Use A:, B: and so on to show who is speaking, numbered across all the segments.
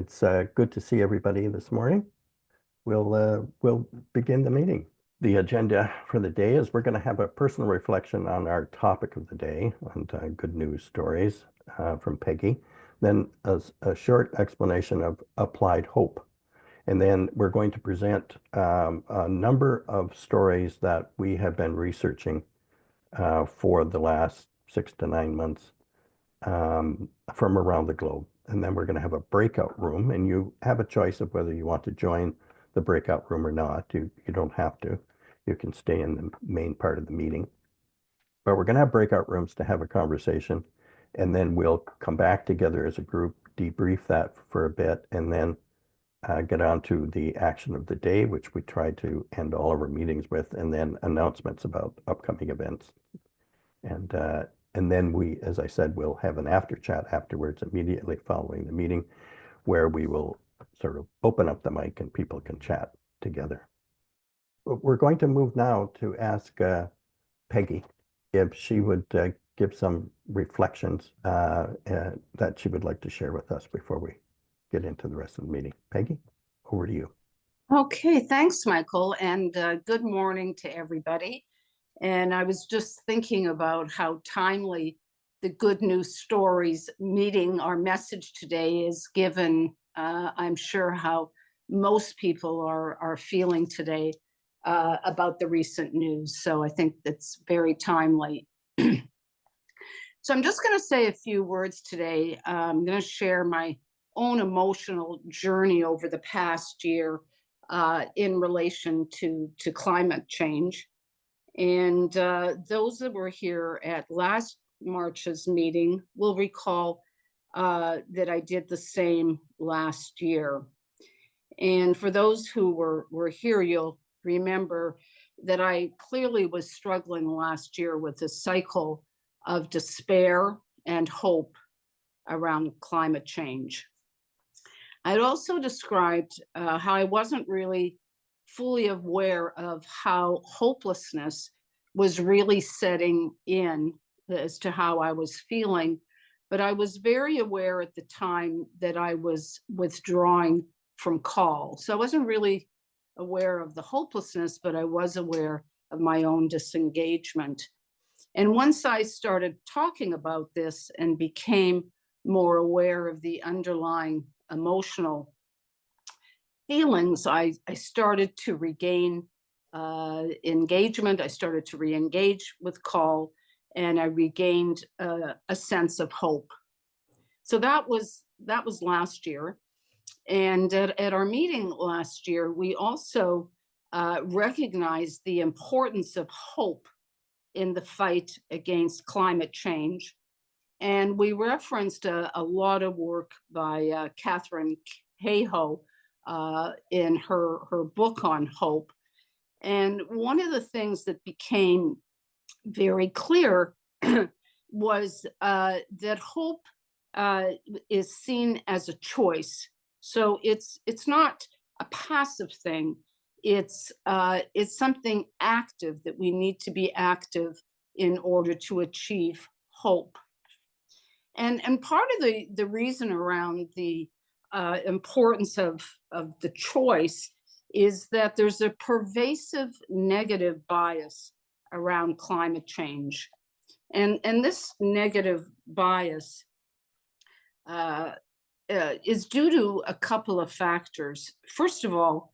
A: It's good to see everybody this morning. We'll begin the meeting. The agenda for the day is we're going to have a personal reflection on our topic of the day and good news stories from Peggy. Then a short explanation of applied hope. And then we're going to present a number of stories that we have been researching for the last 6 to 9 months from around the globe. And then we're going to have a breakout room, and you have a choice of whether you want to join the breakout room or not. You don't have to. You can stay in the main part of the meeting. But we're going to have breakout rooms to have a conversation, and then we'll come back together as a group, debrief that for a bit, and then get on to the action of the day, which we try to end all of our meetings with, and then announcements about upcoming events. And then we, as I said, we'll have an after chat afterwards, immediately following the meeting, where we will sort of open up the mic and people can chat together. We're going to move now to ask Peggy if she would give some reflections that she would like to share with us before we get into the rest of the meeting. Peggy, over to you.
B: Okay, thanks, Michael, and good morning to everybody. And I was just thinking about how timely the Good News Stories meeting, our message today, is given. I'm sure how most people are feeling today about the recent news. So I think that's very timely. So I'm just going to say a few words today. I'm going to share my own emotional journey over the past year in relation to climate change. And those that were here at last March's meeting will recall that I did the same last year. And for those who were here, you'll remember that I clearly was struggling last year with a cycle of despair and hope around climate change. I'd also described how I wasn't really fully aware of how hopelessness was really setting in as to how I was feeling. But I was very aware at the time that I was withdrawing from call. So I wasn't really aware of the hopelessness, but I was aware of my own disengagement. And once I started talking about this and became more aware of the underlying emotional feelings, I started to regain engagement. I started to re-engage with call, and I regained a sense of hope. So that was last year. And at our meeting last year, we also recognized the importance of hope in the fight against climate change. And we referenced a lot of work by Catherine Hayhoe in her book on hope. And one of the things that became very clear was that hope is seen as a choice. So it's not a passive thing. It's something active, that we need to be active in order to achieve hope. And part of the reason around the importance of the choice is that there's a pervasive negative bias around climate change. And this negative bias is due to a couple of factors. First of all,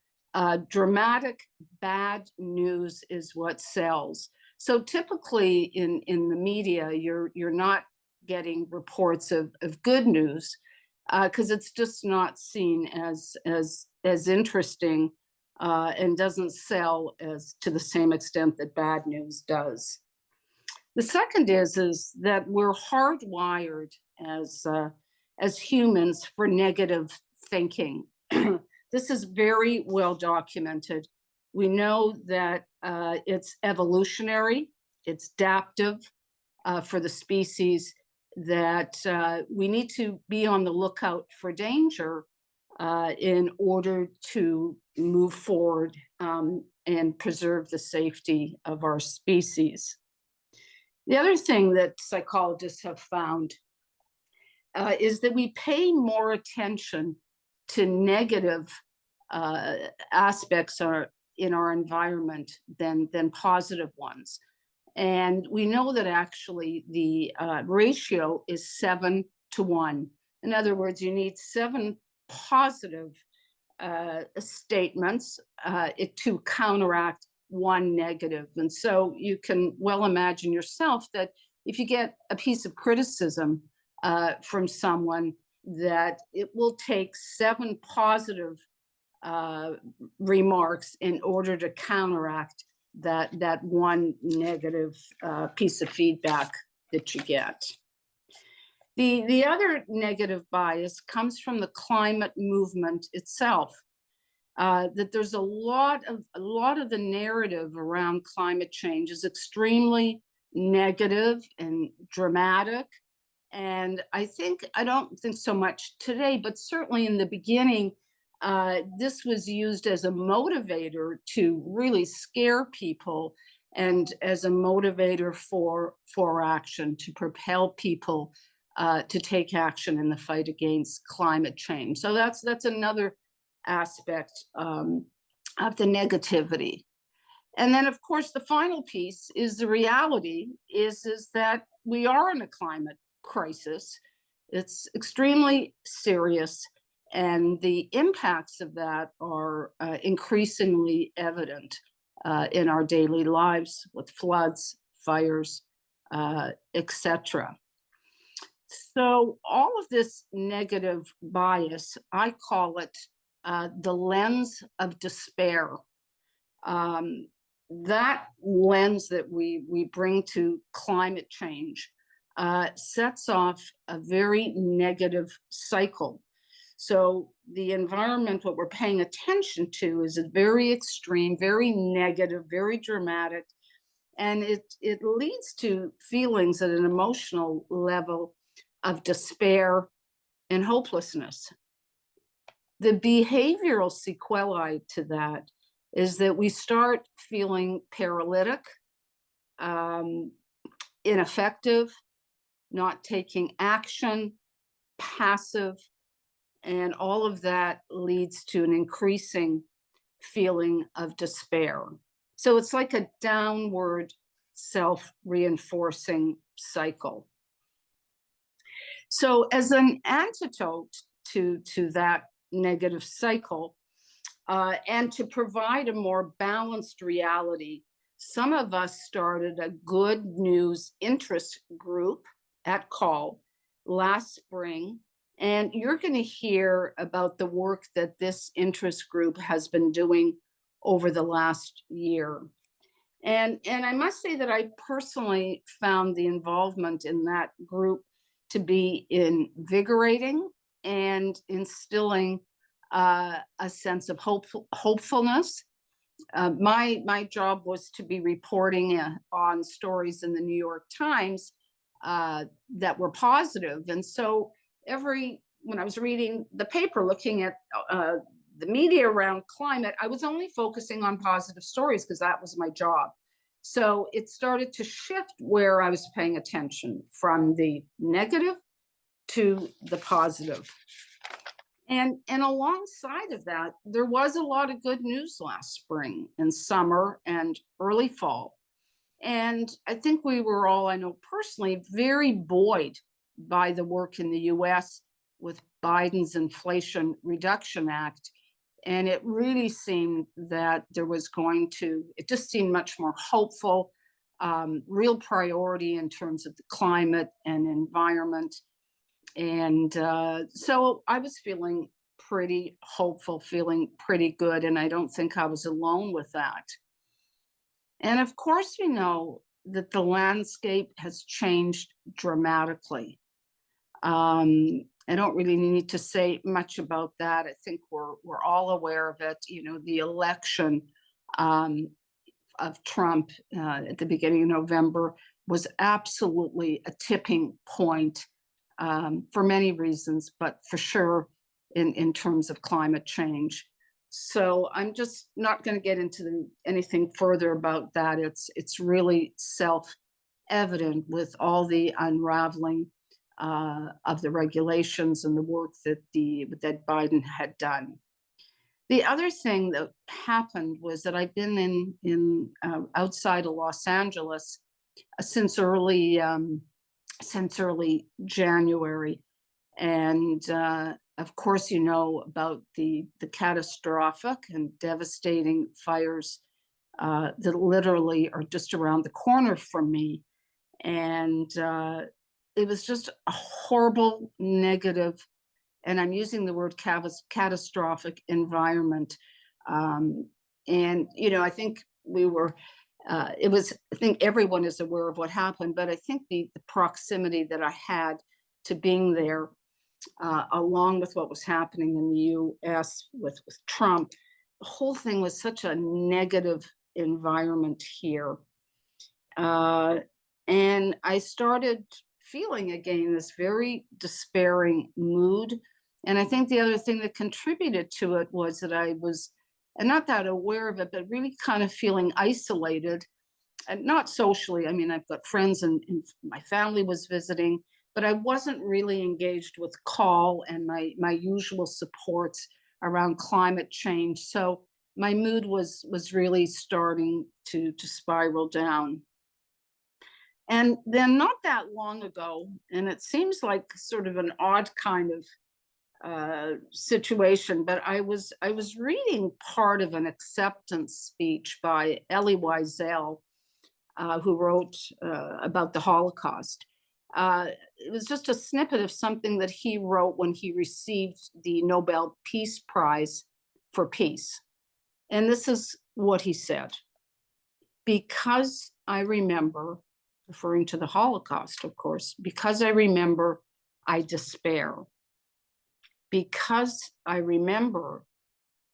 B: dramatic bad news is what sells. So typically in the media, you're not getting reports of good news because it's just not seen as interesting and doesn't sell as to the same extent that bad news does. The second is that we're hardwired as humans for negative thinking. This is very well documented. We know that it's evolutionary, it's adaptive for the species, that we need to be on the lookout for danger in order to move forward and preserve the safety of our species. The other thing that psychologists have found is that we pay more attention to negative aspects are in our environment than positive ones. And we know that actually the ratio is 7-to-1. In other words, you need 7 positive statements to counteract 1 negative. And so you can well imagine yourself that if you get a piece of criticism from someone, that it will take 7 positive remarks in order to counteract that 1 negative piece of feedback that you get. The other negative bias comes from the climate movement itself. That there's a lot of the narrative around climate change is extremely negative and dramatic. And I don't think so much today, but certainly in the beginning, this was used as a motivator to really scare people and as a motivator for action, to propel people to take action in the fight against climate change. So that's another aspect of the negativity. And then, of course, the final piece is the reality is that we are in a climate crisis. It's extremely serious, and the impacts of that are increasingly evident in our daily lives with floods, fires, etc. So all of this negative bias, I call it the lens of despair. That lens that we bring to climate change sets off a very negative cycle. So the environment, what we're paying attention to, is a very extreme, very negative, very dramatic, and it leads to feelings at an emotional level of despair and hopelessness. The behavioral sequelae to that is that we start feeling paralytic, ineffective, not taking action, passive, and all of that leads to an increasing feeling of despair. So it's like a downward self-reinforcing cycle. So as an antidote to that negative cycle, and to provide a more balanced reality, some of us started a good news interest group at Call last spring. And you're going to hear about the work that this interest group has been doing over the last year. And I must say that I personally found the involvement in that group to be invigorating and instilling a sense of hopefulness. My job was to be reporting on stories in the New York Times that were positive. And so when I was reading the paper, looking at the media around climate, I was only focusing on positive stories because that was my job. So it started to shift where I was paying attention from the negative to the positive. And alongside of that, there was a lot of good news last spring and summer and early fall. And I think we were all, I know personally, very buoyed by the work in the US with Biden's Inflation Reduction Act. And it really seemed that it just seemed much more hopeful, real priority in terms of the climate and environment. And so I was feeling pretty hopeful, feeling pretty good, and I don't think I was alone with that. And of course, we know that the landscape has changed dramatically. I don't really need to say much about that. I think we're all aware of it. You know, the election of Trump at the beginning of November was absolutely a tipping point for many reasons, but for sure in terms of climate change. So I'm just not going to get into anything further about that. It's really self-evident with all the unraveling of the regulations and the work that Biden had done. The other thing that happened was that I've been in outside of Los Angeles since early January, and of course, you know about the catastrophic and devastating fires that literally are just around the corner from me. And it was just a horrible, negative, and I'm using the word catastrophic environment. And, you know, I think I think everyone is aware of what happened, but I think the proximity that I had to being there, along with what was happening in the US with Trump, the whole thing was such a negative environment here. And I started feeling again this very despairing mood. And I think the other thing that contributed to it was that I was, and not that aware of it, but really kind of feeling isolated, and not socially. I mean, I've got friends and my family was visiting, but I wasn't really engaged with call and my usual supports around climate change. So my mood was really starting to spiral down. And then not that long ago, and it seems like sort of an odd kind of situation, but I was reading part of an acceptance speech by Elie Wiesel, who wrote about the Holocaust. It was just a snippet of something that he wrote when he received the Nobel Peace Prize for Peace. And this is what he said: "Because I remember," referring to the Holocaust, of course, "because I remember, I despair. Because I remember,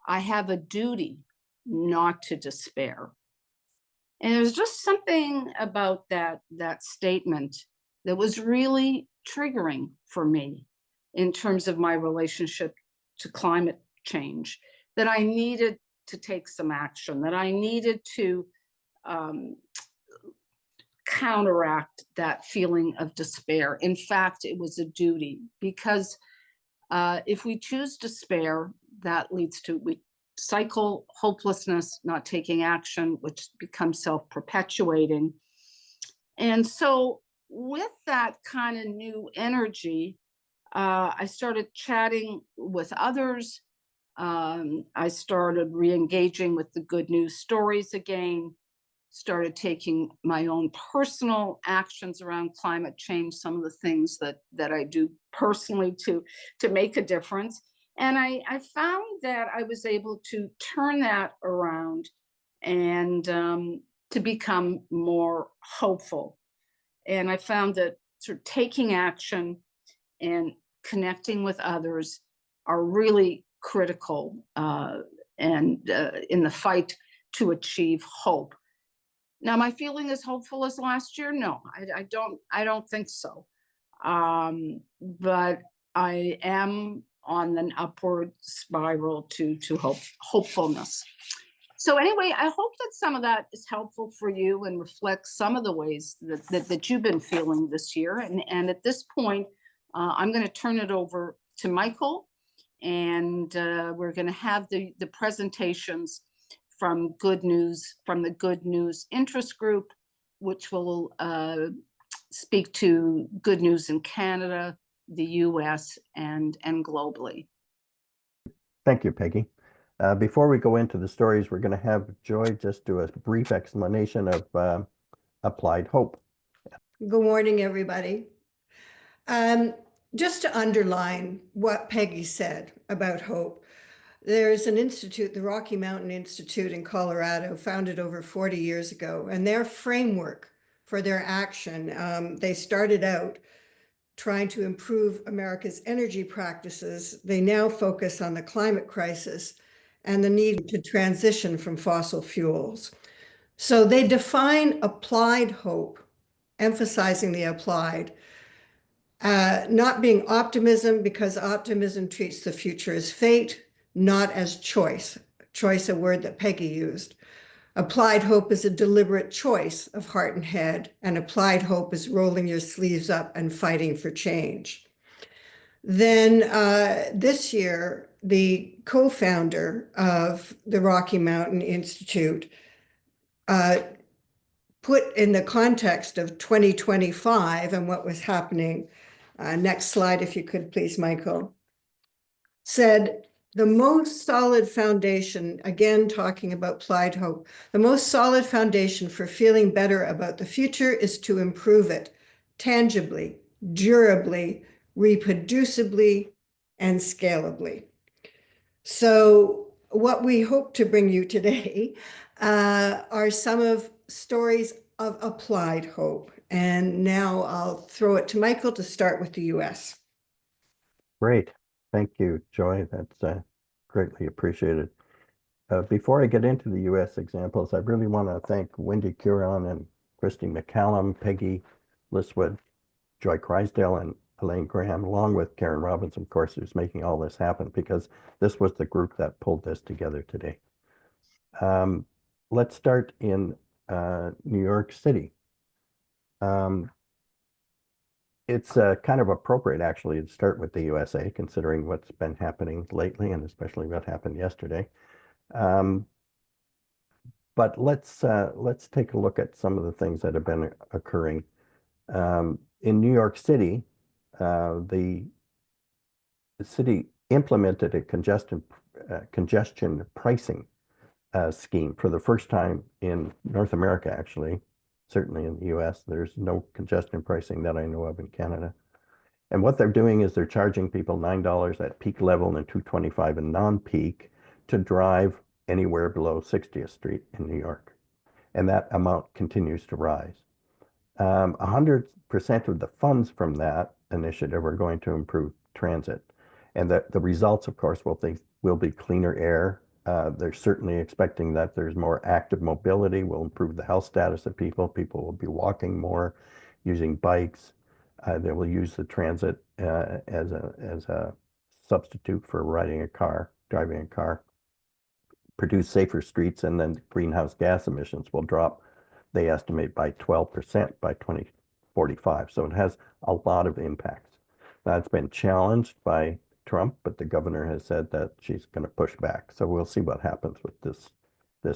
B: I have a duty not to despair." And there's just something about that statement that was really triggering for me in terms of my relationship to climate change, that I needed to take some action, that I needed to counteract that feeling of despair. In fact, it was a duty, because if we choose despair, that leads to cycle hopelessness, not taking action, which becomes self-perpetuating. And so with that kind of new energy, I started chatting with others. I started re-engaging with the good news stories again, started taking my own personal actions around climate change, some of the things that I do personally to make a difference. And I found that I was able to turn that around and to become more hopeful. And I found that sort of taking action and connecting with others are really critical and in the fight to achieve hope. Now, am I feeling as hopeful as last year? No, I don't think so. But I am on an upward spiral to hopefulness. So anyway, I hope that some of that is helpful for you and reflects some of the ways that you've been feeling this year. And at this point, I'm going to turn it over to Michael, and we're going to have the presentations from the Good News Interest Group, which will speak to good news in Canada, the US, and globally.
A: Thank you, Peggy. Before we go into the stories, we're going to have Joy just do a brief explanation of applied hope.
C: Good morning, everybody. Just to underline what Peggy said about hope, there's an institute, the Rocky Mountain Institute in Colorado, founded over 40 years ago, and their framework for their action, they started out trying to improve America's energy practices. They now focus on the climate crisis and the need to transition from fossil fuels. So they define applied hope, emphasizing the applied, not being optimism, because optimism treats the future as fate, not as choice, a word that Peggy used. Applied hope is a deliberate choice of heart and head, and applied hope is rolling your sleeves up and fighting for change. Then this year, the co-founder of the Rocky Mountain Institute put in the context of 2025 and what was happening, next slide if you could please, Michael, said the most solid foundation, again talking about applied hope, the most solid foundation for feeling better about the future is to improve it tangibly, durably, reproducibly, and scalably. So what we hope to bring you today are some of stories of applied hope. And now I'll throw it to Michael to start with the US.
A: Great. Thank you, Joy. That's greatly appreciated. Before I get into the U.S. examples, I really want to thank Wendy Curon and Christy McCallum, Peggy Listwood, Joy Crysdale, and Elaine Graham, along with Karen Robbins, of course, who's making all this happen, because this was the group that pulled this together today. Let's start in New York City. It's kind of appropriate, actually, to start with the USA, considering what's been happening lately, and especially what happened yesterday. But let's take a look at some of the things that have been occurring. In New York City, the city implemented a congestion pricing scheme for the first time in North America, actually. Certainly in the US, there's no congestion pricing that I know of in Canada. And what they're doing is they're charging people $9 at peak level and $2.25 in non-peak to drive anywhere below 60th Street in New York. And that amount continues to rise. 100% of the funds from that initiative are going to improve transit. And the results, of course, will be cleaner air. They're certainly expecting that there's more active mobility, will improve the health status of people. People will be walking more, using bikes. They will use the transit as a substitute for driving a car. Produce safer streets, and then greenhouse gas emissions will drop, they estimate, by 12% by 2045. So it has a lot of impacts. Now, it's been challenged by Trump, but the governor has said that she's going to push back. So we'll see what happens with this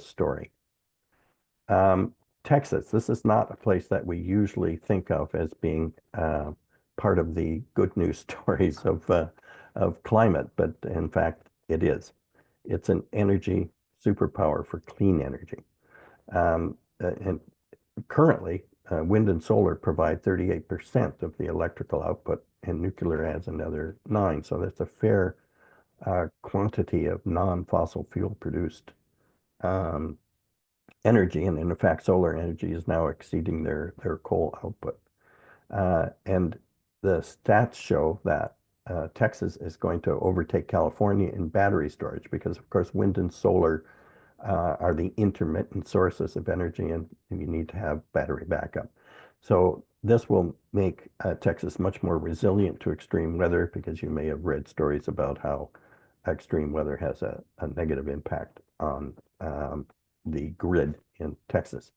A: story. Texas, this is not a place that we usually think of as being part of the good news stories of climate, but in fact, it is. It's an energy superpower for clean energy. And currently, wind and solar provide 38% of the electrical output, and nuclear adds another 9%. So that's a fair quantity of non-fossil fuel produced energy. And in fact, solar energy is now exceeding their coal output. And the stats show that Texas is going to overtake California in battery storage because, of course, wind and solar are the intermittent sources of energy, and you need to have battery backup. So this will make Texas much more resilient to extreme weather, because you may have read stories about how extreme weather has a negative impact on the grid in Texas.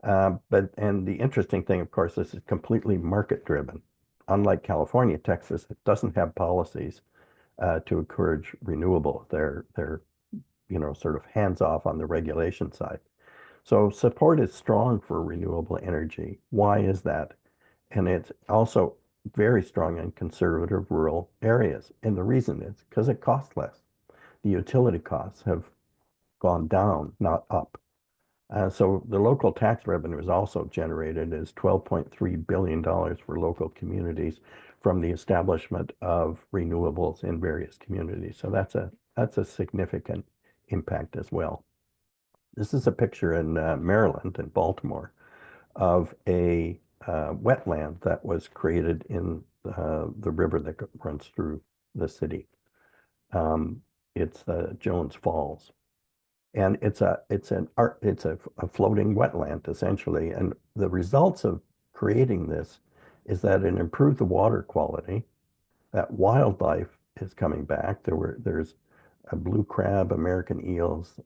A: And the interesting thing, of course, this is completely market driven. Unlike California, Texas doesn't have policies to encourage renewable. They're sort of hands off on the regulation side. So support is strong for renewable energy. Why is that? And it's also very strong in conservative rural areas. And the reason is because it costs less. The utility costs have gone down, not up. So the local tax revenue is also generated as $12.3 billion for local communities from the establishment of renewables in various communities. So that's a significant impact as well. This is a picture in Maryland and Baltimore of a wetland that was created in the river that runs through the city. It's the Jones Falls. And it's a floating wetland, essentially. And the results of creating this is that it improved the water quality, that wildlife is coming back. There's a blue crab, American eels,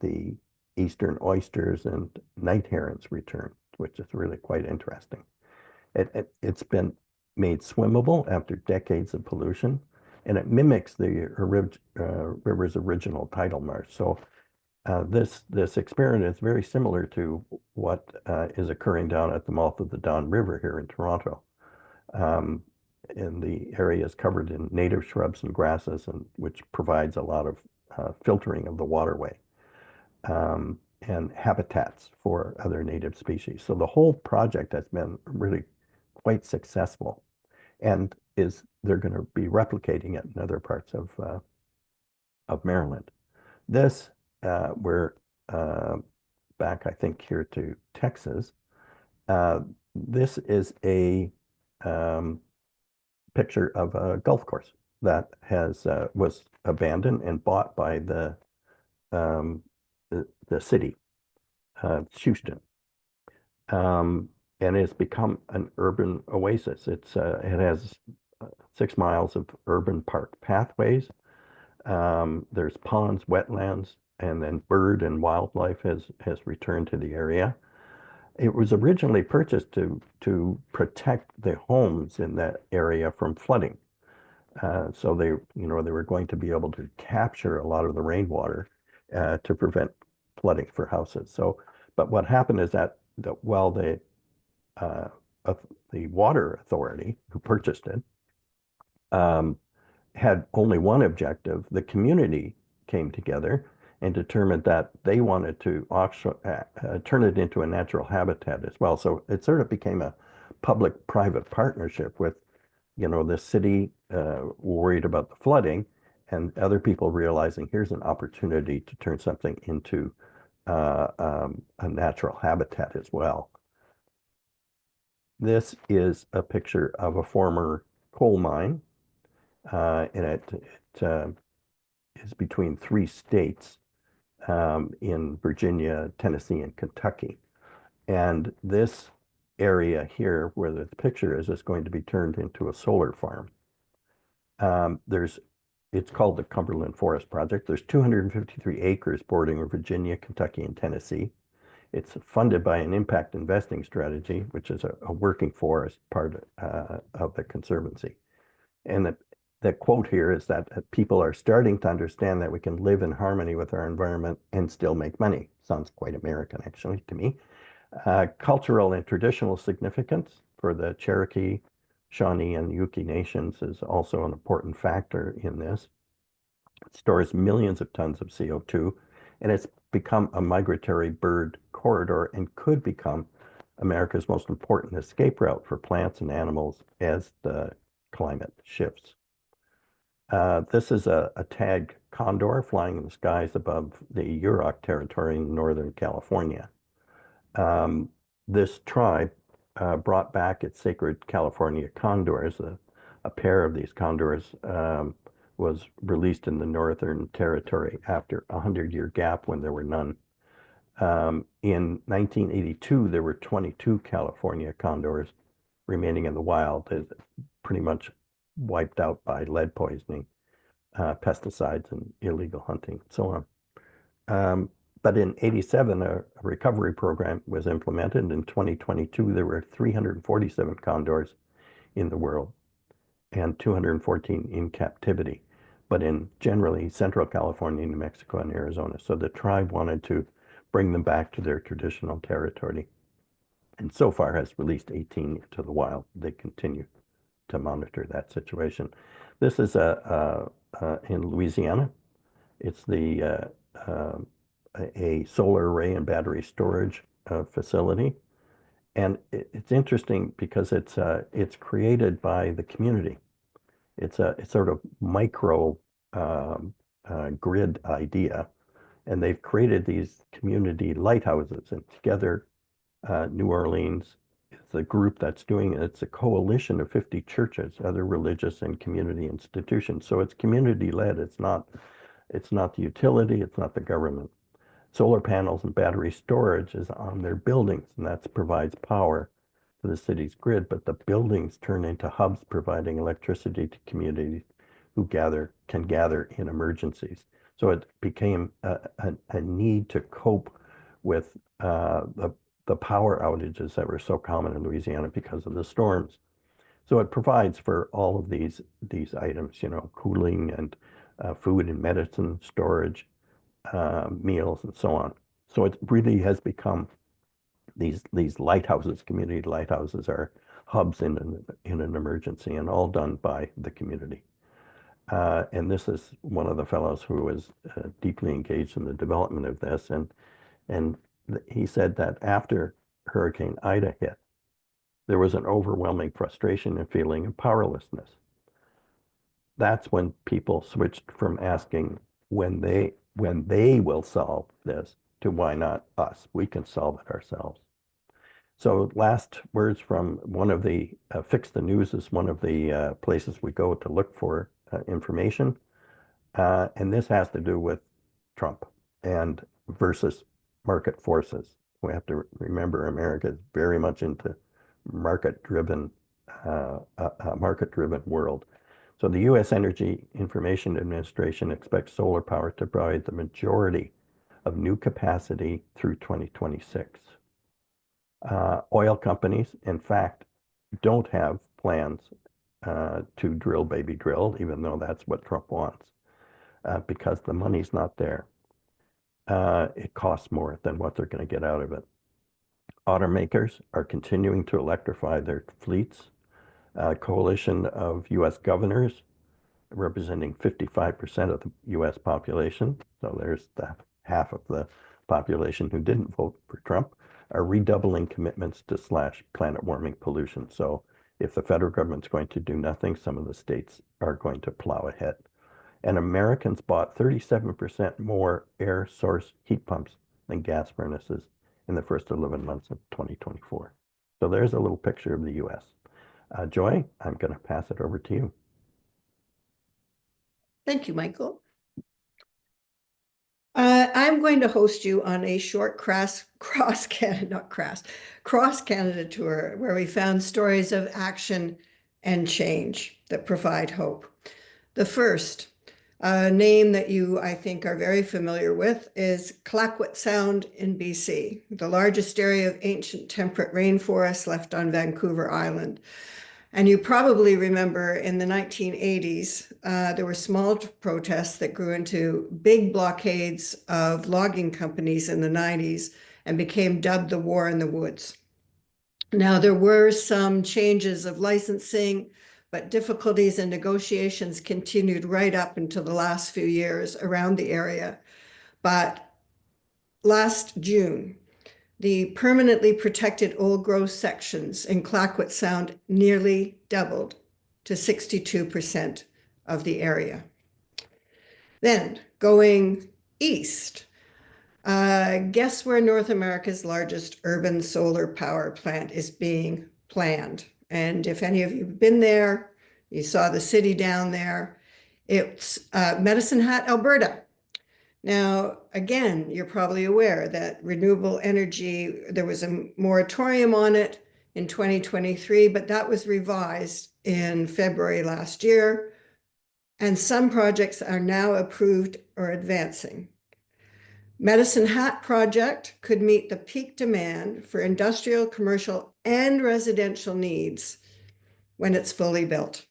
A: the eastern oysters and night herons return, which is really quite interesting. It's been made swimmable after decades of pollution, and it mimics the river's original tidal marsh. So this experiment is very similar to what is occurring down at the mouth of the Don River here in Toronto. And the area is covered in native shrubs and grasses, and which provides a lot of filtering of the waterway and habitats for other native species. So the whole project has been really quite successful, and they're going to be replicating it in other parts of Maryland. This we're back, I think, here to Texas. This is a picture of a golf course that was abandoned and bought by the city of Houston, and it's become an urban oasis. It has 6 miles of urban park pathways. There's ponds, wetlands, and then bird and wildlife has returned to the area. It was originally purchased to protect the homes in that area from flooding. So they were going to be able to capture a lot of the rainwater to prevent flooding for houses. But what happened is that while the water authority who purchased it had only one objective, the community came together and determined that they wanted to turn it into a natural habitat as well. So it sort of became a public-private partnership with, the city worried about the flooding and other people realizing here's an opportunity to turn something into a natural habitat as well. This is a picture of a former coal mine, and it is between 3 states in Virginia, Tennessee, and Kentucky. And this area here where the picture is going to be turned into a solar farm. It's called the Cumberland Forest Project. There's 253 acres bordering Virginia, Kentucky, and Tennessee. It's funded by an impact investing strategy, which is a working forest part of the Conservancy. And the quote here is that people are starting to understand that we can live in harmony with our environment and still make money. Sounds quite American, actually, to me. Cultural and traditional significance for the Cherokee, Shawnee, and Yuki nations is also an important factor in this. It stores millions of tons of CO2, and it's become a migratory bird corridor and could become America's most important escape route for plants and animals as the climate shifts. This is a tagged condor flying in the skies above the Yurok territory in Northern California. This tribe brought back its sacred California condors. A pair of these condors was released in the Northern Territory after a 100-year gap when there were none. In 1982, there were 22 California condors remaining in the wild, pretty much wiped out by lead poisoning, pesticides, and illegal hunting, and so on. But in 87, a recovery program was implemented. In 2022, there were 347 condors in the world and 214 in captivity, but in generally Central California, New Mexico, and Arizona. So the tribe wanted to bring them back to their traditional territory, and so far has released 18 to the wild. They continue to monitor that situation. This is in Louisiana. It's a solar array and battery storage facility, and it's interesting because it's created by the community. It's sort of micro grid idea, and they've created these community lighthouses. And together, New Orleans is the group that's doing it. It's a coalition of 50 churches, other religious and community institutions. So it's community-led. It's not the utility. It's not the government. Solar panels and battery storage is on their buildings, and that provides power to the city's grid. But the buildings turn into hubs providing electricity to communities who can gather in emergencies. So it became a need to cope with the power outages that were so common in Louisiana because of the storms. So it provides for all of these items, cooling and food and medicine storage, meals, and so on. So it really has become these lighthouses. Community lighthouses are hubs in an emergency, and all done by the community. And this is one of the fellows who was deeply engaged in the development of this, and he said that after Hurricane Ida hit, there was an overwhelming frustration and feeling of powerlessness. That's when people switched from asking when they will solve this to why not us? We can solve it ourselves. So last words from one of the Fix the News is one of the places we go to look for information. And this has to do with Trump and versus market forces. We have to remember America is very much into market-driven, a market-driven world. So the U.S. Energy Information Administration expects solar power to provide the majority of new capacity through 2026. Oil companies, in fact, don't have plans to drill, baby drill, even though that's what Trump wants, because the money's not there. It costs more than what they're going to get out of it. Automakers are continuing to electrify their fleets. A coalition of U.S. governors representing 55% of the U.S. population, so there's the half of the population who didn't vote for Trump, are redoubling commitments to slash planet warming pollution. So if the federal government's going to do nothing, some of the states are going to plow ahead. And Americans bought 37% more air source heat pumps than gas furnaces in the first 11 months of 2024. So there's a little picture of the U.S. Joy, I'm going to pass it over to you.
C: Thank you, Michael. I'm going to host you on a short cross-Canada tour where we found stories of action and change that provide hope. The first name that you, I think, are very familiar with is Clayoquot Sound in BC, the largest area of ancient temperate rainforest left on Vancouver Island. And you probably remember in the 1980s, there were small protests that grew into big blockades of logging companies in the 90s and became dubbed the War in the Woods. Now, there were some changes of licensing, but difficulties and negotiations continued right up until the last few years around the area. But last June, the permanently protected old growth sections in Clayoquot Sound nearly doubled to 62% of the area. Then going east, guess where North America's largest urban solar power plant is being planned? And if any of you have been there, you saw the city down there. It's Medicine Hat, Alberta. Now, again, you're probably aware that renewable energy, there was a moratorium on it in 2023, but that was revised in February last year. And some projects are now approved or advancing. Medicine Hat project could meet the peak demand for industrial, commercial, and residential needs when it's fully built.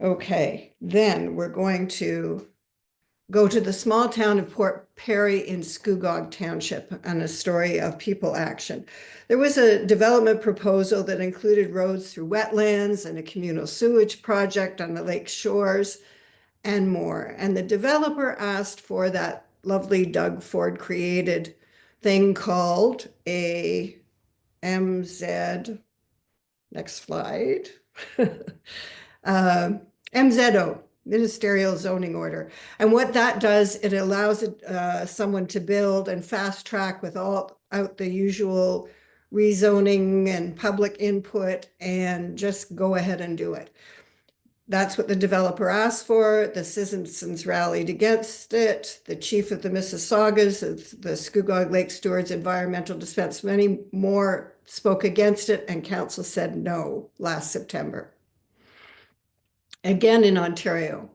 C: Okay, then we're going to go to the small town of Port Perry in Scugog Township and a story of people action. There was a development proposal that included roads through wetlands and a communal sewage project on the lake shores and more. And the developer asked for that lovely Doug Ford created thing called a MZ, next slide, MZO, Ministerial Zoning Order. And what that does, it allows someone to build and fast track without the usual rezoning and public input and just go ahead and do it. That's what the developer asked for. The citizens rallied against it. The chief of the Mississaugas, of the Scugog Lake Stewards Environmental Defense, many more spoke against it, and council said no last September. Again in Ontario,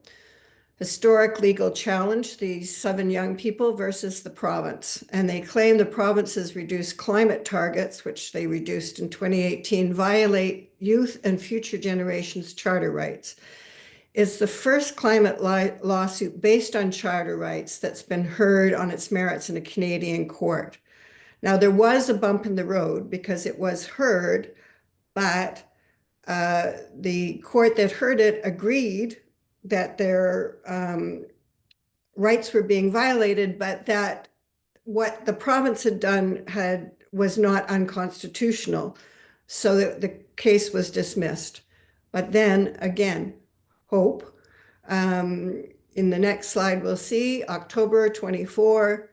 C: historic legal challenge, these 7 young people versus the province. And they claim the province's reduced climate targets, which they reduced in 2018, violate youth and future generations' charter rights. It's the first climate lawsuit based on charter rights that's been heard on its merits in a Canadian court. Now, there was a bump in the road because it was heard, but the court that heard it agreed that their rights were being violated, but that what the province had done was not unconstitutional. So the case was dismissed. But then again, hope. In the next slide, we'll see October 24,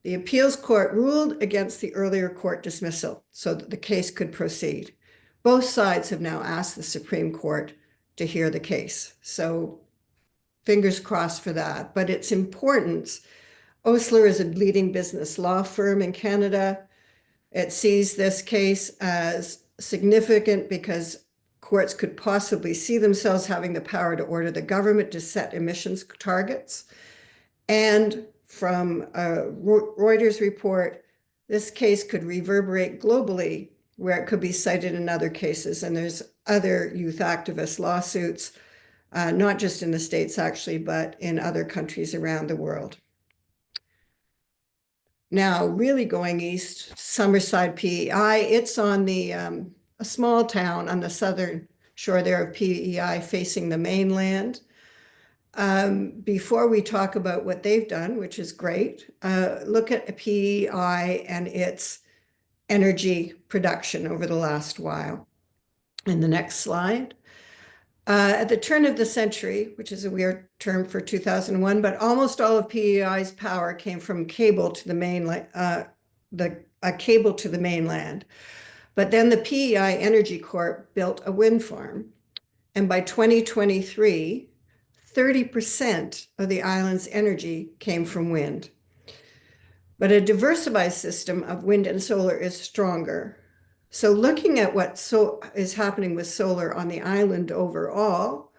C: the appeals court ruled against the earlier court dismissal so that the case could proceed. Both sides have now asked the Supreme Court to hear the case. So fingers crossed for that. But its importance, Osler is a leading business law firm in Canada. It sees this case as significant because courts could possibly see themselves having the power to order the government to set emissions targets. And from a Reuters report, this case could reverberate globally, where it could be cited in other cases. And there's other youth activist lawsuits, not just in the States actually, but in other countries around the world. Now, really going east, Summerside, PEI, it's on a small town on the southern shore there of PEI facing the mainland. Before we talk about what they've done, which is great, look at PEI and its energy production over the last while. In the next slide. At the turn of the century, which is a weird term for 2001, but almost all of PEI's power came from cable to the mainland, cable to the mainland. But then the PEI Energy Corp built a wind farm. And by 2023, 30% of the island's energy came from wind. But a diversified system of wind and solar is stronger. So looking at what is happening with solar on the island overall,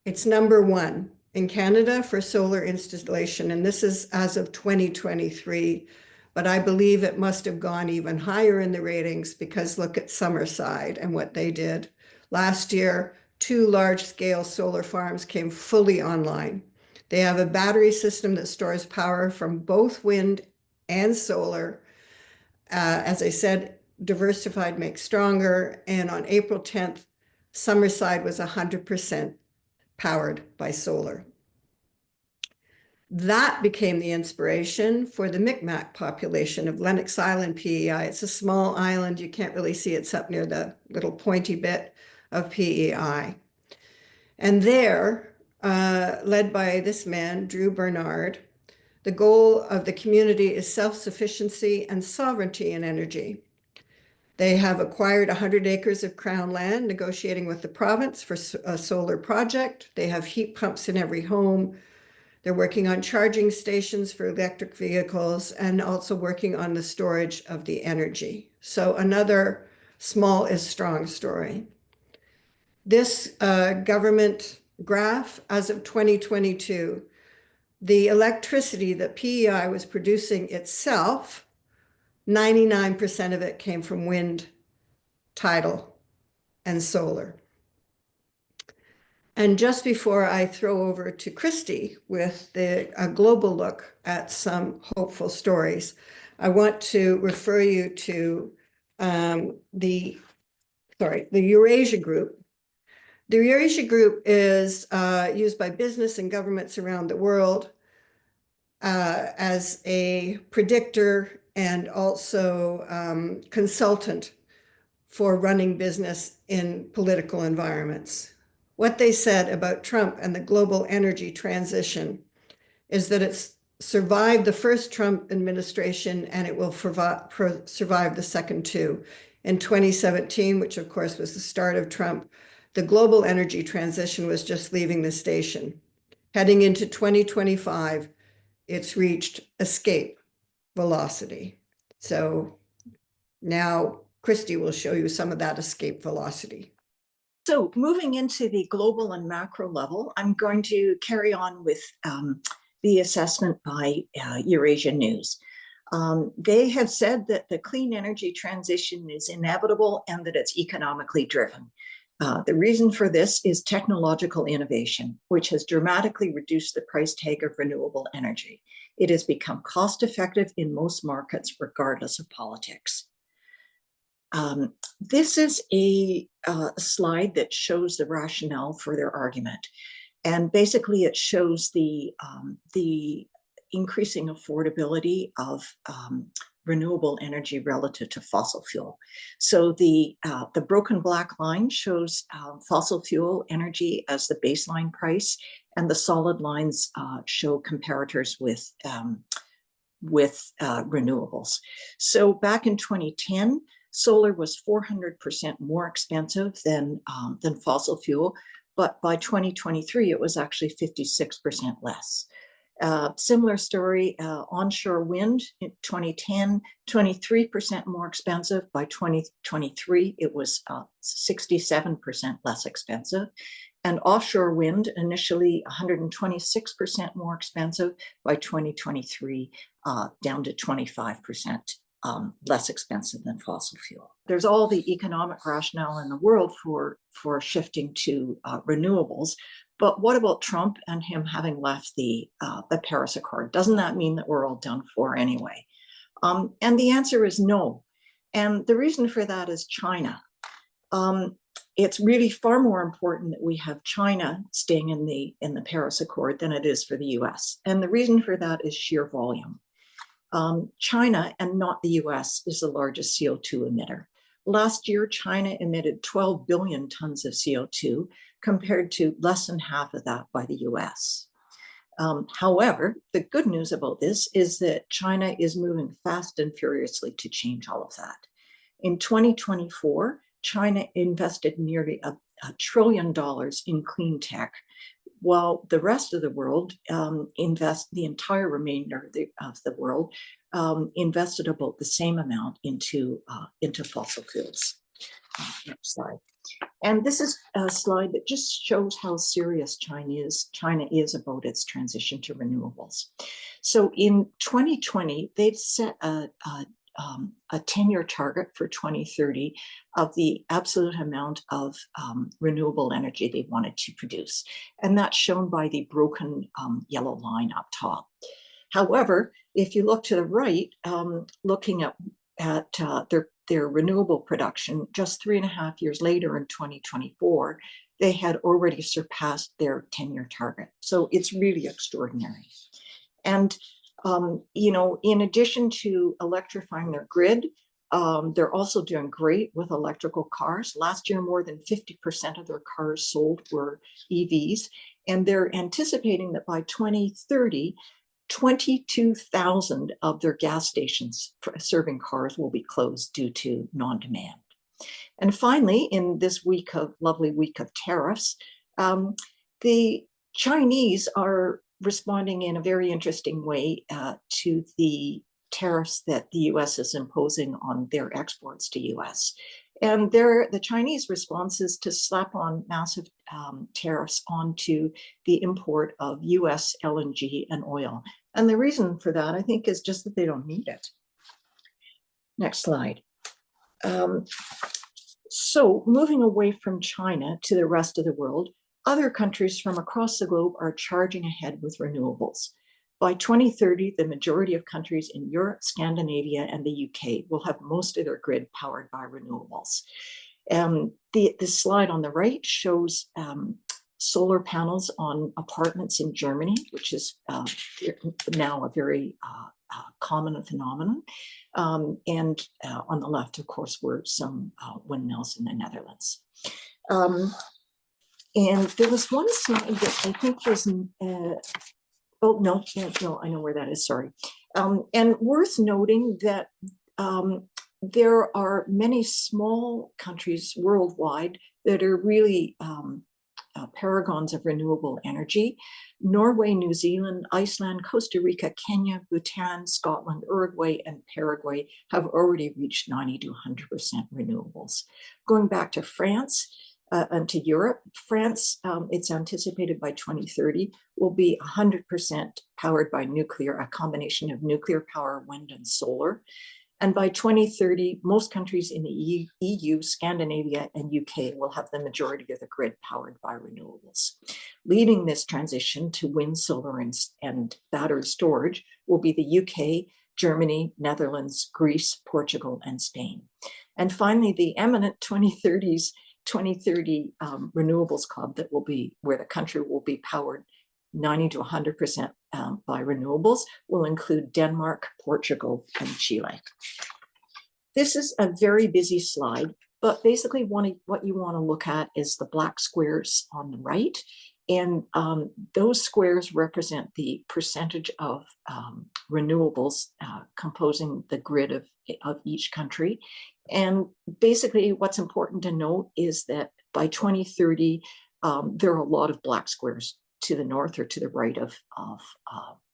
C: it's #1 in Canada for solar installation. And this is as of 2023, but I believe it must have gone even higher in the ratings because look at Summerside and what they did. Last year, 2 large-scale solar farms came fully online. They have a battery system that stores power from both wind and solar. As I said, diversified makes stronger. And on April 10th, Summerside was 100% powered by solar. That became the inspiration for the Mi'kmaq population of Lennox Island, PEI. It's a small island. You can't really see it's up near the little pointy bit of PEI. And there, led by this man, Drew Bernard, the goal of the community is self-sufficiency and sovereignty in energy. They have acquired 100 acres of Crown land, negotiating with the province for a solar project. They have heat pumps in every home. They're working on charging stations for electric vehicles and also working on the storage of the energy. So another small is strong story. This government graph, as of 2022, the electricity that PEI was producing itself, 99% of it came from wind, tidal, and solar. And just before I throw over to Christy with a global look at some hopeful stories, I want to refer you to the Eurasia Group. The Eurasia Group is used by business and governments around the world as a predictor and also consultant for running business in political environments. What they said about Trump and the global energy transition is that it's survived the first Trump administration and it will survive the second too. In 2017, which of course was the start of Trump, the global energy transition was just leaving the station. Heading into 2025, it's reached escape velocity. So now Christy will show you some of that escape velocity.
D: So moving into the global and macro level, I'm going to carry on with the assessment by Eurasia News. They have said that the clean energy transition is inevitable and that it's economically driven. The reason for this is technological innovation, which has dramatically reduced the price tag of renewable energy. It has become cost-effective in most markets, regardless of politics. This is a slide that shows the rationale for their argument. And basically it shows the increasing affordability of renewable energy relative to fossil fuel. So the broken black line shows fossil fuel energy as the baseline price, and the solid lines show comparators with renewables. So back in 2010, solar was 400% more expensive than fossil fuel, but by 2023, it was actually 56% less. Similar story, onshore wind in 2010, 23% more expensive. By 2023, it was 67% less expensive. And offshore wind, initially 126% more expensive. By 2023, down to 25% less expensive than fossil fuel. There's all the economic rationale in the world for shifting to renewables. But what about Trump and him having left the Paris Accord? Doesn't that mean that we're all done for anyway? And the answer is no. And the reason for that is China. It's really far more important that we have China staying in the Paris Accord than it is for the US. And the reason for that is sheer volume. China, and not the US, is the largest CO2 emitter. Last year, China emitted 12 billion tons of CO2 compared to less than half of that by the US. However, the good news about this is that China is moving fast and furiously to change all of that. In 2024, China invested nearly $1 trillion in clean tech, while the rest of the world the entire remainder of the world invested about the same amount into fossil fuels. Next slide. And this is a slide that just shows how serious China is about its transition to renewables. So in 2020, they'd set a 10-year target for 2030 of the absolute amount of renewable energy they wanted to produce. And that's shown by the broken yellow line up top. However, if you look to the right, looking at their renewable production, just 3.5 years later in 2024, they had already surpassed their 10-year target. So it's really extraordinary. And in addition to electrifying their grid, they're also doing great with electrical cars. Last year, more than 50% of their cars sold were EVs, and they're anticipating that by 2030, 22,000 of their gas stations serving cars will be closed due to non-demand. And finally, in this lovely week of tariffs, the Chinese are responding in a very interesting way to the tariffs that the US is imposing on their exports to US. And the Chinese response is to slap on massive tariffs onto the import of US LNG and oil. And the reason for that, I think, is just that they don't need it. Next slide. So moving away from China to the rest of the world, other countries from across the globe are charging ahead with renewables. By 2030, the majority of countries in Europe, Scandinavia, and the UK will have most of their grid powered by renewables. The slide on the right shows solar panels on apartments in Germany, which is now a very common phenomenon. And on the left, of course, were some windmills in the Netherlands. And there was one slide that I think was, oh, no, I know where that is, sorry. And worth noting that there are many small countries worldwide that are really paragons of renewable energy. Norway, New Zealand, Iceland, Costa Rica, Kenya, Bhutan, Scotland, Uruguay, and Paraguay have already reached 90 to 100% renewables. Going back to France, and to Europe. France, it's anticipated by 2030, will be 100% powered by nuclear, a combination of nuclear power, wind, and solar. And by 2030, most countries in the EU, Scandinavia, and UK will have the majority of the grid powered by renewables. Leading this transition to wind, solar, and battery storage will be the UK, Germany, Netherlands, Greece, Portugal, and Spain. And finally, the eminent 2030 renewables club that will be where the country will be powered 90 to 100% by renewables will include Denmark, Portugal, and Chile. This is a very busy slide, but basically what you want to look at is the black squares on the right. And those squares represent the percentage of renewables composing the grid of each country. And basically what's important to note is that by 2030, there are a lot of black squares to the north or to the right of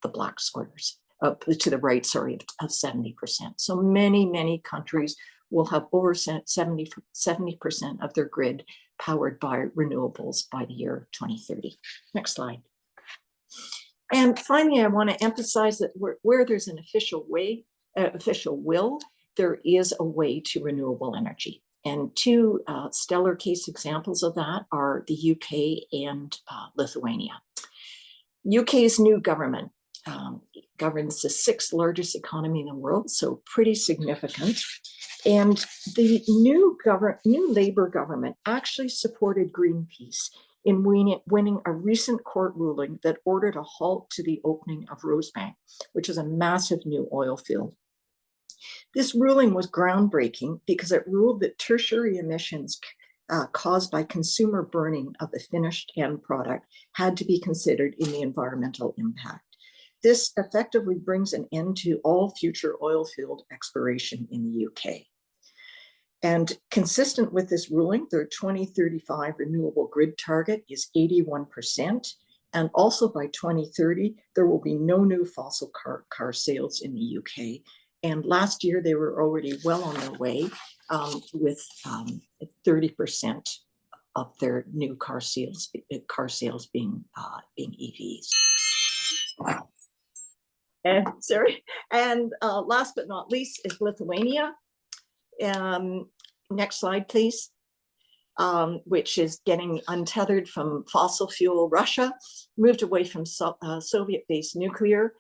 D: the black squares, to the right, sorry, of 70%. So many countries will have over 70% of their grid powered by renewables by the year 2030. Next slide. And finally, I want to emphasize that where there's an official will, there is a way to renewable energy. And two stellar case examples of that are the UK and Lithuania. UK's new government governs the 6th largest economy in the world, so pretty significant. And the new Labour government actually supported Greenpeace in winning a recent court ruling that ordered a halt to the opening of Rosebank, which is a massive new oil field. This ruling was groundbreaking because it ruled that tertiary emissions caused by consumer burning of the finished end product had to be considered in the environmental impact. This effectively brings an end to all future oil field exploration in the UK. And consistent with this ruling, their 2035 renewable grid target is 81%. And also by 2030, there will be no new fossil car sales in the UK. And last year, they were already well on their way with 30% of their new car sales being EVs. And last but not least is Lithuania. Next slide, please. Which is getting untethered from fossil fuel. Russia moved away from Soviet-based nuclear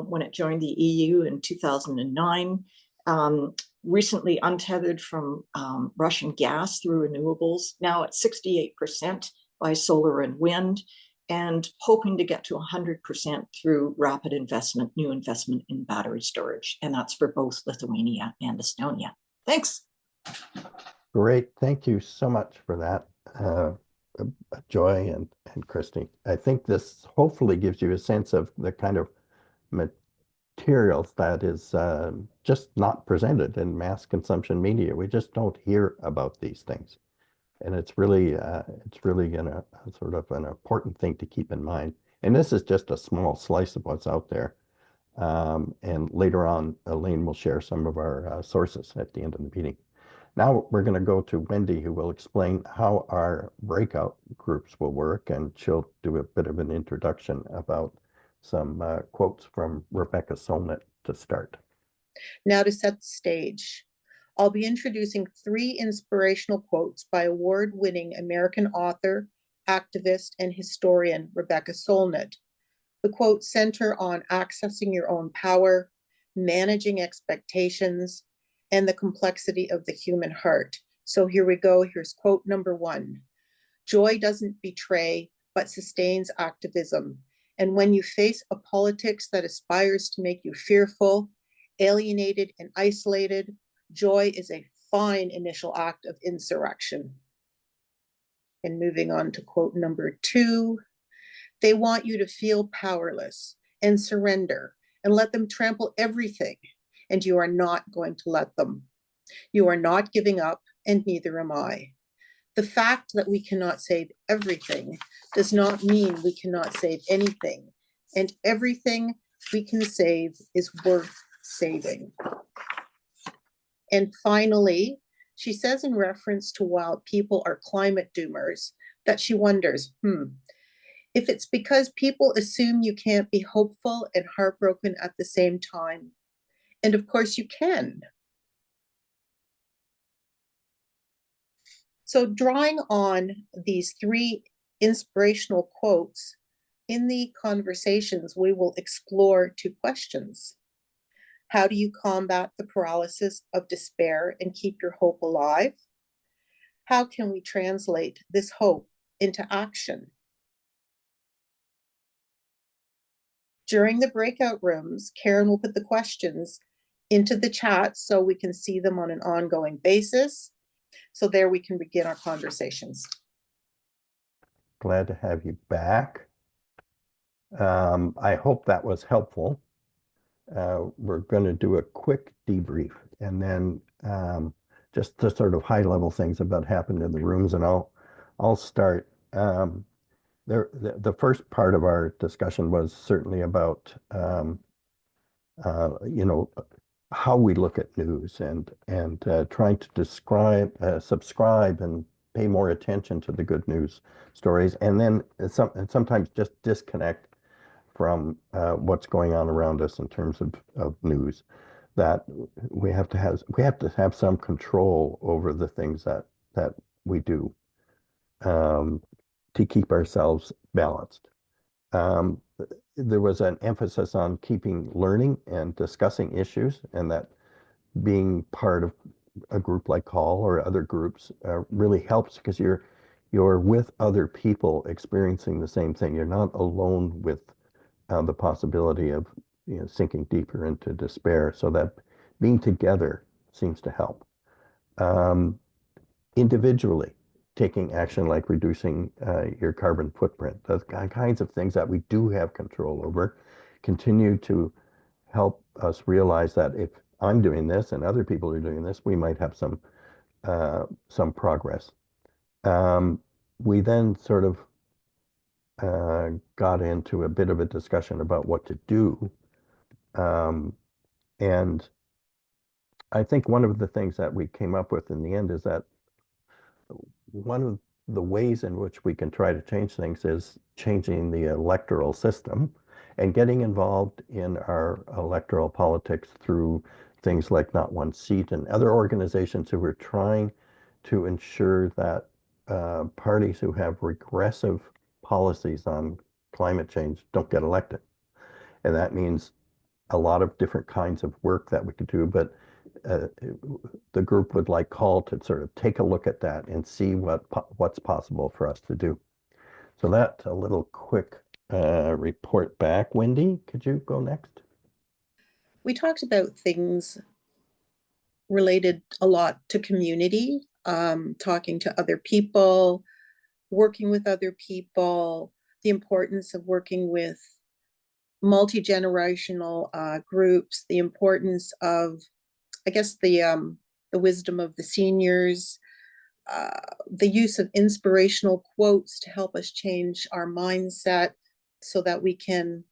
D: when it joined the EU in 2009. Recently untethered from Russian gas through renewables, now at 68% by solar and wind, and hoping to get to 100% through rapid new investment in battery storage. And that's for both Lithuania and Estonia. Thanks.
A: Great. Thank you so much for that, Joy and Christy. I think this hopefully gives you a sense of the kind of materials that is just not presented in mass consumption media. We just don't hear about these things. And it's really gonna sort of an important thing to keep in mind. And this is just a small slice of what's out there. And later on, Elaine will share some of our sources at the end of the meeting. Now we're going to go to Wendy, who will explain how our breakout groups will work, and she'll do a bit of an introduction about some quotes from Rebecca Solnit to start.
E: Now to set the stage, I'll be introducing 3 inspirational quotes by award-winning American author, activist, and historian Rebecca Solnit. The quotes center on accessing your own power, managing expectations, and the complexity of the human heart. So here we go. Here's quote number 1. Joy doesn't betray, but sustains activism. And when you face a politics that aspires to make you fearful, alienated, and isolated, joy is a fine initial act of insurrection. And moving on to quote number 2, they want you to feel powerless and surrender and let them trample everything. And you are not going to let them. You are not giving up, and neither am I. The fact that we cannot save everything does not mean we cannot save anything, and everything we can save is worth saving. And finally, She says in reference to while people are climate doomers, that she wonders, if it's because people assume you can't be hopeful and heartbroken at the same time. And of course you can. So drawing on these three inspirational quotes, in the conversations, we will explore two questions. How do you combat the paralysis of despair and keep your hope alive? How can we translate this hope into action? During the breakout rooms, Karen will put the questions into the chat so we can see them on an ongoing basis. So there we can begin our conversations.
A: Glad to have you back. I hope that was helpful. We're going to do a quick debrief and then just the sort of high level things about happened in the rooms, and I'll start. The first part of our discussion was certainly about you know, how we look at news and trying to subscribe and pay more attention to the good news stories, and then sometimes just disconnect from what's going on around us in terms of news. That we have to have some control over the things that we do to keep ourselves balanced. There was an emphasis on keeping learning and discussing issues, and that being part of a group like Call or other groups really helps, because you're with other people experiencing the same thing. You're not alone with the possibility of sinking deeper into despair. So that being together seems to help. Individually, taking action like reducing your carbon footprint, those kinds of things that we do have control over, continue to help us realize that if I'm doing this and other people are doing this, we might have some progress. We then sort of got into a bit of a discussion about what to do. And I think one of the things that we came up with in the end is that one of the ways in which we can try to change things is changing the electoral system and getting involved in our electoral politics through things like Not One Seat and other organizations who are trying to ensure that parties who have regressive policies on climate change don't get elected. And that means a lot of different kinds of work that we could do, but the group would like Call to sort of take a look at that and see what's possible for us to do. So that's a little quick report back. Wendy, could you go next?
E: We talked about things related a lot to community, talking to other people, working with other people, the importance of working with multi-generational groups, the importance of, I guess, the wisdom of the seniors, the use of inspirational quotes to help us change our mindset so that we can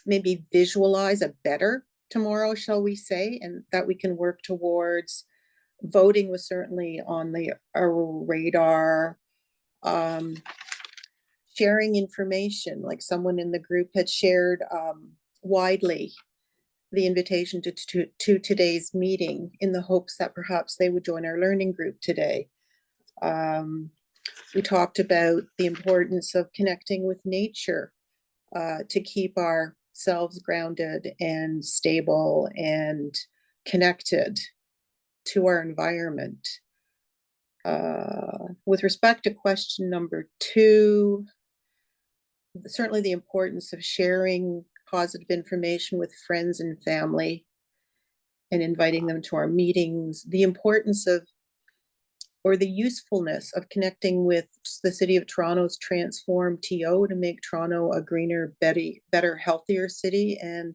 E: maybe visualize a better tomorrow, shall we say, and that we can work towards. Voting was certainly on our radar. Sharing information, like someone in the group had shared widely the invitation to today's meeting in the hopes that perhaps they would join our learning group today. We talked about the importance of connecting with nature to keep ourselves grounded and stable and connected to our environment. With respect to question number 2, certainly the importance of sharing positive information with friends and family and inviting them to our meetings, the importance of, or the usefulness of connecting with the City of Toronto's Transform TO to make Toronto a greener, better, healthier city. And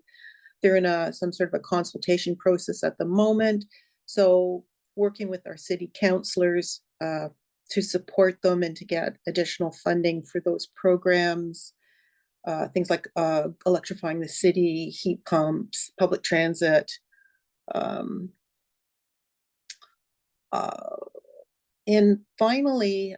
E: they're in some sort of a consultation process at the moment. So working with our city councillors to support them and to get additional funding for those programs. Things like electrifying the city, heat pumps, public transit. And finally,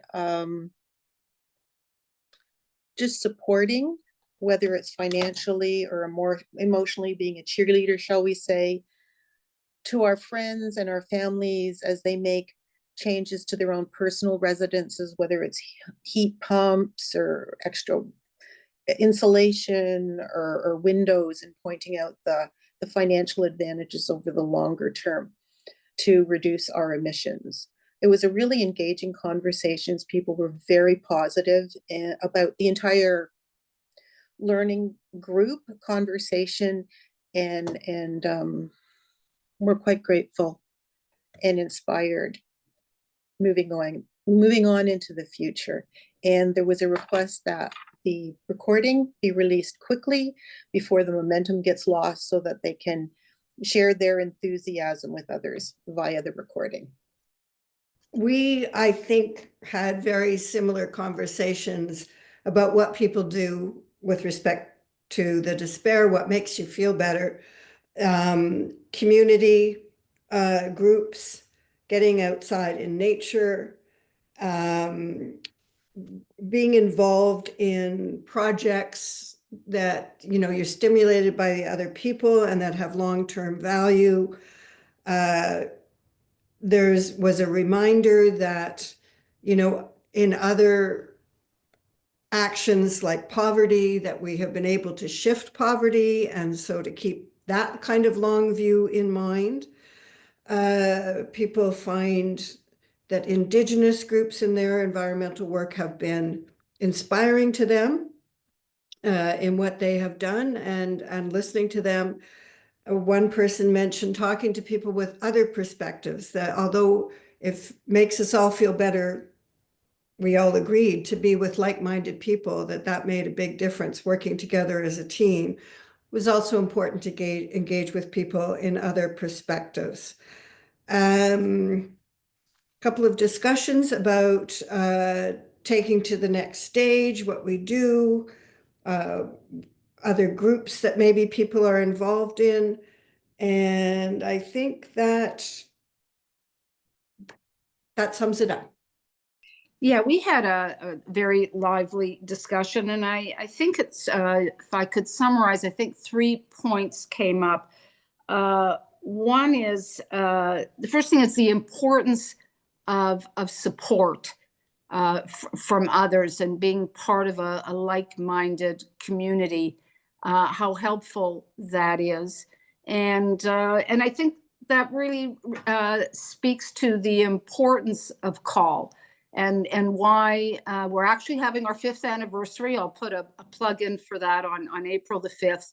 E: just supporting, whether it's financially or more emotionally, being a cheerleader, shall we say, to our friends and our families as they make changes to their own personal residences, whether it's heat pumps or extra insulation or windows, and pointing out the financial advantages over the longer term to reduce our emissions. It was a really engaging conversations. People were very positive about the entire learning group conversation, and we're quite grateful and inspired moving on into the future. And there was a request that the recording be released quickly before the momentum gets lost, so that they can share their enthusiasm with others via the recording.
C: We, I think, had very similar conversations about what people do with respect to the despair, what makes you feel better, community groups, getting outside in nature, being involved in projects that, you know, you're stimulated by the other people and that have long-term value. Was a reminder that, you know, in other actions like poverty, that we have been able to shift poverty, and so to keep that kind of long view in mind. People find that Indigenous groups in their environmental work have been inspiring to them in what they have done, and listening to them. One person mentioned talking to people with other perspectives, that although it makes us all feel better, we all agreed to be with like-minded people, that made a big difference. Working together as a team was also important to engage with people in other perspectives. Couple of discussions about taking to the next stage, what we do, other groups that maybe people are involved in. And I think that sums it up.
B: Yeah, we had a very lively discussion, and I think it's, if I could summarize, I think 3 points came up. One is, the first thing is the importance of support from others, and being part of a like-minded community, how helpful that is. And I think that really speaks to the importance of CALL, and why we're actually having our 5th anniversary. I'll put a plug in for that on April the 5th.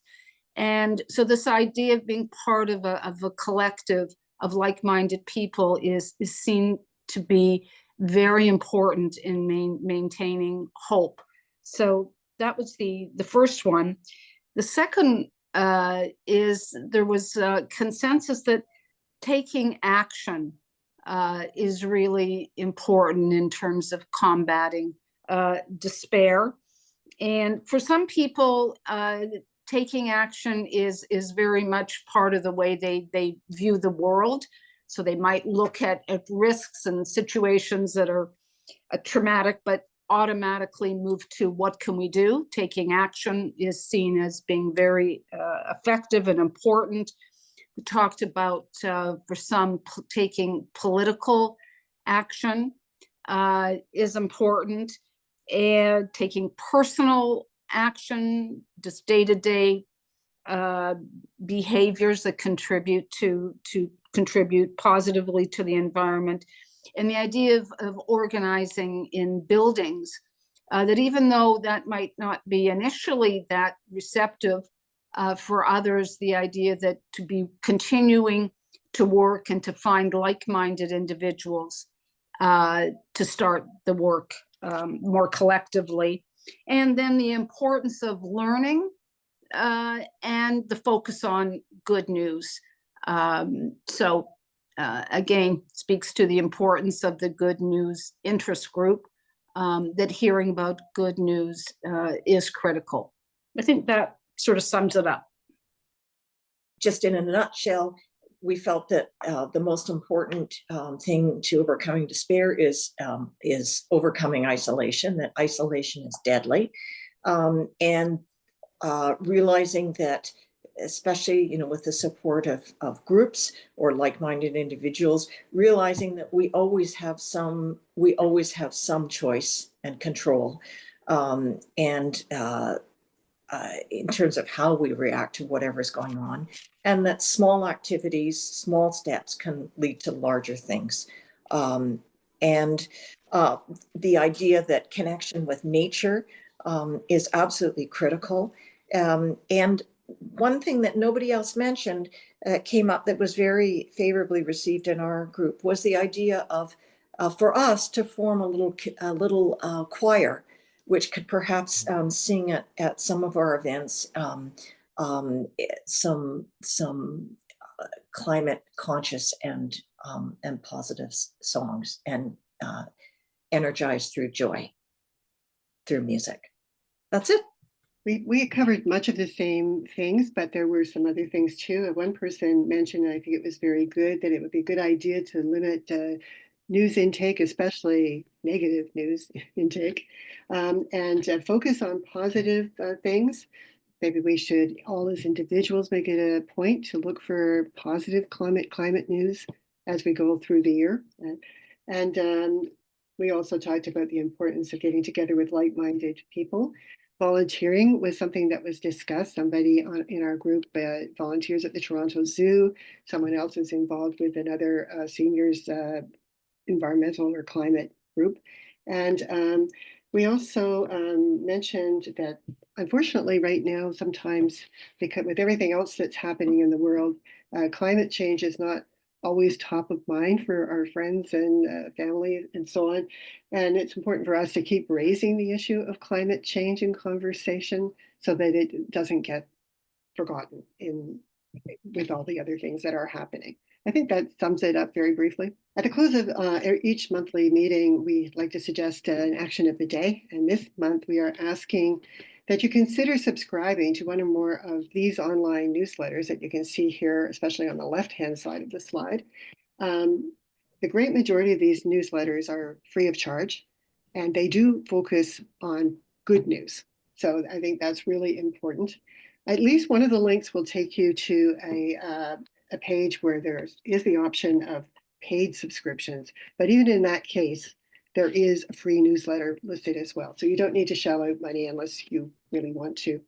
B: And so this idea of being part of a collective of like-minded people is seen to be very important in maintaining hope. So that was the first one. The second is there was a consensus that taking action is really important in terms of combating despair. And for some people, taking action is very much part of the way they view the world. So they might look at risks and situations that are traumatic, but automatically move to what can we do? Taking action is seen as being very effective and important. We talked about, for some, taking political action is important, and taking personal action, just day-to-day behaviors that contribute positively to the environment. And the idea of organizing in buildings, that even though that might not be initially that receptive for others, the idea that to be continuing to work and to find like-minded individuals to start the work more collectively. And then the importance of learning and the focus on good news. So again, speaks to the importance of the good news interest group, that hearing about good news is critical. I think that sort of sums it up.
D: Just in a nutshell, we felt that the most important thing to overcoming despair is overcoming isolation, that isolation is deadly. And realizing that, especially, you know, with the support of groups or like-minded individuals, realizing that we always have some choice and control, in terms of how we react to whatever's going on, and that small activities, small steps can lead to larger things. And the idea that connection with nature is absolutely critical. And one thing that nobody else mentioned came up that was very favorably received in our group was the idea of for us to form a little choir, which could perhaps sing at some of our events, some climate conscious and positive songs, and energized through joy, through music. That's it.
F: We covered much of the same things, but there were some other things too. One person mentioned, and I think it was very good, that it would be a good idea to limit news intake, especially negative news intake, and focus on positive things. Maybe we should all as individuals make it a point to look for positive climate news as we go through the year. And we also talked about the importance of getting together with like-minded people. Volunteering was something that was discussed. Somebody in our group volunteers at the Toronto Zoo. Someone else was involved with another seniors environmental or climate group. And we also mentioned that unfortunately right now, sometimes because with everything else that's happening in the world, climate change is not always top of mind for our friends and family and so on. And it's important for us to keep raising the issue of climate change in conversation so that it doesn't get forgotten with all the other things that are happening. I think that sums it up very briefly. At the close of each monthly meeting, we like to suggest an action of the day. And this month we are asking that you consider subscribing to one or more of these online newsletters that you can see here, especially on the left-hand side of the slide. The great majority of these newsletters are free of charge, and they do focus on good news. So I think that's really important. At least one of the links will take you to a page where there is the option of paid subscriptions. But even in that case, there is a free newsletter listed as well. So you don't need to shell out money unless you really want to.